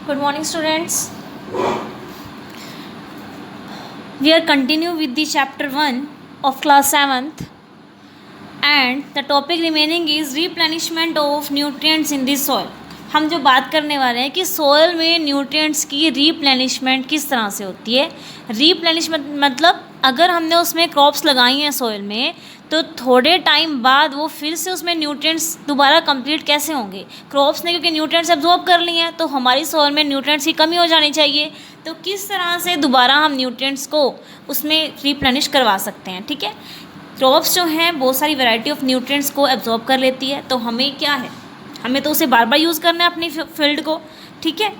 Good morning, students. We are continue with the chapter 1 of class 7th, and the topic remaining is replenishment of nutrients in the soil. हम जो बात करने वाले हैं कि soil में न्यूट्रिएंट्स की रीप्लेनिशमेंट किस तरह से होती है। रीप्लेनिशमेंट मतलब अगर हमने उसमें क्रॉप्स लगाई हैं सोयल में, तो थोड़े टाइम बाद वो फिर से उसमें न्यूट्रिएंट्स दोबारा कंप्लीट कैसे होंगे। क्रॉप्स ने क्योंकि न्यूट्रिएंट्स एब्जॉर्ब कर लिए हैं, तो हमारी सोयल में न्यूट्रिएंट्स की कमी हो जानी चाहिए। तो किस तरह से दोबारा हम न्यूट्रिएंट्स को उसमें रीप्लेनिश करवा सकते हैं। ठीक है, क्रॉप्स जो हैं बहुत सारी वैरायटी ऑफ न्यूट्रिएंट्स को एब्जॉर्ब कर लेती है, तो हमें क्या है, हमें तो उसे बार बार यूज़ करना है अपनी फील्ड को। ठीक है,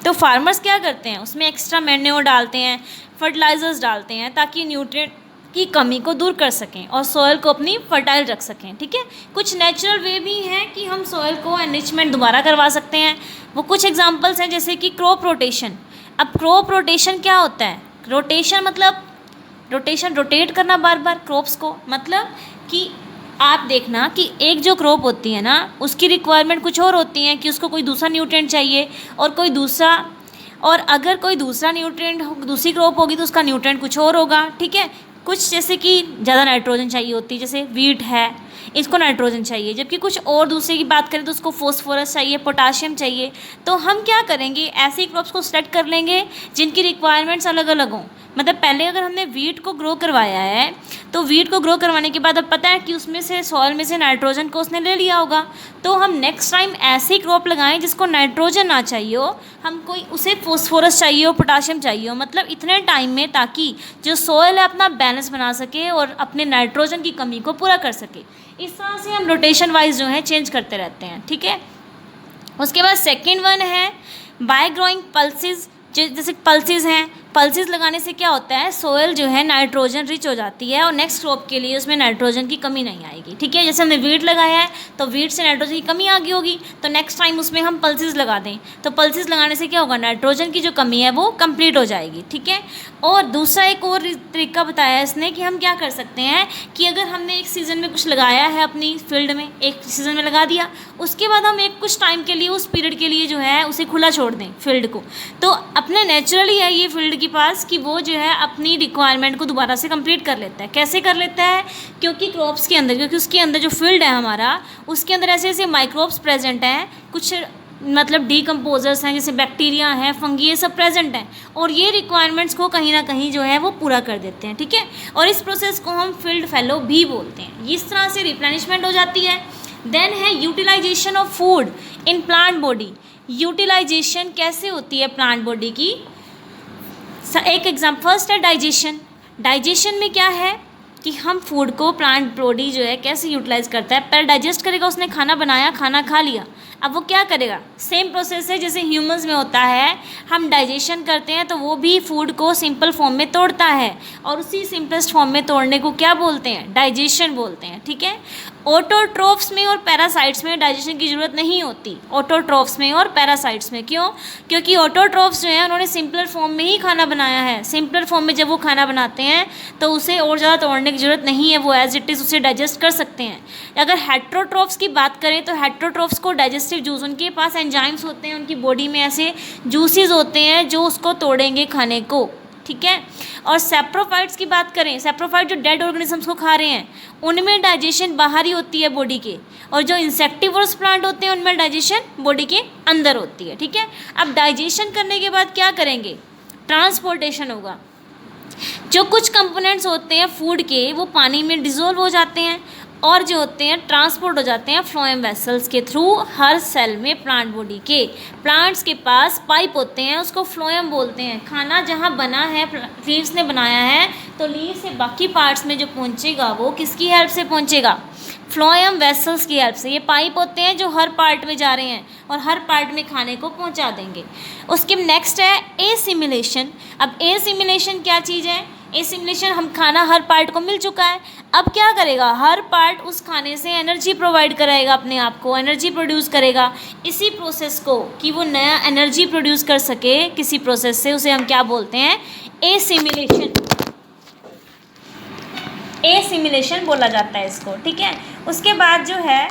तो फार्मर्स क्या करते हैं, उसमें एक्स्ट्रा मैन्योर डालते हैं, फर्टिलाइजर्स डालते हैं, ताकि न्यूट्रिएंट की कमी को दूर कर सकें और सॉइल को अपनी फर्टाइल रख सकें। ठीक है, कुछ नेचुरल वे भी हैं कि हम सॉइल को एनरिचमेंट दोबारा करवा सकते हैं। वो कुछ एग्जांपल्स हैं, जैसे कि क्रॉप रोटेशन। अब क्रॉप रोटेशन क्या होता है? रोटेशन मतलब रोटेशन, रोटेट करना बार बार क्रॉप्स को। मतलब कि आप देखना कि एक जो क्रॉप होती है ना, उसकी रिक्वायरमेंट कुछ और होती है कि उसको कोई दूसरा न्यूट्रिएंट चाहिए और कोई दूसरा, और अगर कोई दूसरा न्यूट्रिएंट दूसरी क्रॉप होगी तो उसका न्यूट्रिएंट कुछ और होगा। ठीक है, कुछ जैसे कि ज़्यादा नाइट्रोजन चाहिए होती है, जैसे वीट है, इसको नाइट्रोजन चाहिए, जबकि कुछ और दूसरे की बात करें तो उसको फॉस्फोरस चाहिए, पोटाशियम चाहिए। तो हम क्या करेंगे, ऐसी क्रॉप्स को सेलेक्ट कर लेंगे जिनकी रिक्वायरमेंट्स अलग अलग हों। मतलब पहले अगर हमने वीट को ग्रो करवाया है, तो वीट को ग्रो करवाने के बाद अब पता है कि उसमें से सॉइल में से नाइट्रोजन को उसने ले लिया होगा, तो हम नेक्स्ट टाइम ऐसी क्रॉप लगाएं जिसको नाइट्रोजन ना चाहिए हो, हम कोई उसे फॉस्फोरस चाहिए हो, पोटाशियम चाहिए हो, मतलब इतने टाइम में, ताकि जो सॉइल है अपना बैलेंस बना सके और अपने नाइट्रोजन की कमी को पूरा कर सके। इस तरह से हम रोटेशन वाइज जो है चेंज करते रहते हैं। ठीक है, उसके बाद सेकेंड वन है बाय ग्रोइंग पल्सेस। जैसे पल्सेस हैं, पल्सेस लगाने से क्या होता है, सोयल जो है नाइट्रोजन रिच हो जाती है और नेक्स्ट क्रॉप के लिए उसमें नाइट्रोजन की कमी नहीं आएगी। ठीक है, जैसे हमने वीट लगाया है तो वीट से नाइट्रोजन की कमी आ गई होगी, तो नेक्स्ट टाइम उसमें हम पल्सेस लगा दें, तो पल्सेस लगाने से क्या होगा, नाइट्रोजन की जो कमी है वो कंप्लीट हो जाएगी। ठीक है, और दूसरा एक और तरीका बताया है इसने कि हम क्या कर सकते हैं कि अगर हमने एक सीज़न में कुछ लगाया है अपनी फील्ड में, एक सीज़न में लगा दिया, उसके बाद हम एक कुछ टाइम के लिए, उस पीरियड के लिए जो है उसे खुला छोड़ दें फील्ड को, तो अपने नेचुरली है ये फील्ड के पास कि वो जो है अपनी रिक्वायरमेंट को दोबारा से कंप्लीट कर लेता है। कैसे कर लेता है, क्योंकि क्रॉप्स के अंदर, क्योंकि उसके अंदर जो फील्ड है हमारा, उसके अंदर ऐसे ऐसे माइक्रोब्स प्रेजेंट हैं, कुछ मतलब डीकम्पोजर्स हैं, जैसे बैक्टीरिया हैं, फंगी, ये सब प्रेजेंट हैं, और ये रिक्वायरमेंट्स को कहीं ना कहीं जो है वो पूरा कर देते हैं। ठीक है, और इस प्रोसेस को हम फील्ड फेलो भी बोलते हैं। इस तरह से रिप्लेनिशमेंट हो जाती है। देन है utilization of food in plant body. Utilization कैसे होती है प्लांट बॉडी की, एक एग्जाम्पल फर्स्ट है डाइजेशन। डाइजेशन में क्या है कि हम फूड को, प्लांट बॉडी जो है कैसे यूटिलाइज करता है, पहले डाइजेस्ट करेगा, उसने खाना बनाया, खाना खा लिया, अब वो क्या करेगा, सेम प्रोसेस है जैसे ह्यूमंस में होता है, हम डाइजेशन करते हैं तो वो भी फूड को सिंपल फॉर्म में तोड़ता है, और उसी सिंपलेस्ट फॉर्म में तोड़ने को क्या बोलते हैं, डाइजेशन बोलते हैं। ठीक है, ऑटोट्रोफ्स में और पैरासाइट्स में डाइजेशन की ज़रूरत नहीं होती, ऑटोट्रोफ्स में और पैरासाइट्स में। क्यों? क्योंकि ऑटोट्रोफ्स जो है उन्होंने सिंपलर फॉर्म में ही खाना बनाया है। सिंपलर फॉर्म में जब वो खाना बनाते हैं तो उसे और ज़्यादा तोड़ने की ज़रूरत नहीं है, वो एज इट इज़ उसे डाइजेस्ट कर सकते हैं। अगर हेट्रोट्रोफ्स की बात करें तो हेट्रोट्रोफ्स को डाइजेस्टिव जूस, उनके पास एंजाइम्स होते हैं, उनकी बॉडी में ऐसे जूसेस होते हैं जो उसको तोड़ेंगे खाने को। ठीक है, और सेप्रोफाइट्स की बात करें, सेप्रोफाइट जो डेड ऑर्गेनिजम्स को खा रहे हैं, उनमें डाइजेशन बाहर ही होती है बॉडी के, और जो इंसेक्टिवोरस प्लांट होते हैं उनमें डाइजेशन बॉडी के अंदर होती है। ठीक है, अब डाइजेशन करने के बाद क्या करेंगे, ट्रांसपोर्टेशन होगा। जो कुछ कंपोनेंट्स होते हैं फूड के वो पानी में डिज़ोल्व हो जाते हैं और जो होते हैं ट्रांसपोर्ट हो जाते हैं फ्लोएम वेसल्स के थ्रू। हर सेल में प्लांट बॉडी के, प्लांट्स के पास पाइप होते हैं, उसको फ्लोएम बोलते हैं। खाना जहाँ बना है, लीव्स ने बनाया है, तो लीव से बाकी पार्ट्स में जो पहुँचेगा वो किसकी हेल्प से पहुँचेगा, फ्लोएम वेसल्स की हेल्प से। ये पाइप होते हैं जो हर पार्ट में जा रहे हैं और हर पार्ट में खाने को पहुंचा देंगे। उसके नेक्स्ट है एसिमिलेशन। अब एसिमिलेशन क्या चीज़ है, एसिमिलेशन, हम खाना हर पार्ट को मिल चुका है, अब क्या करेगा, हर पार्ट उस खाने से एनर्जी प्रोवाइड कराएगा, अपने आप को एनर्जी प्रोड्यूस करेगा। इसी प्रोसेस को कि वो नया एनर्जी प्रोड्यूस कर सके किसी प्रोसेस से, उसे हम क्या बोलते हैं, एसिमिलेशन। एसिमिलेशन बोला जाता है इसको। ठीक है, उसके बाद जो है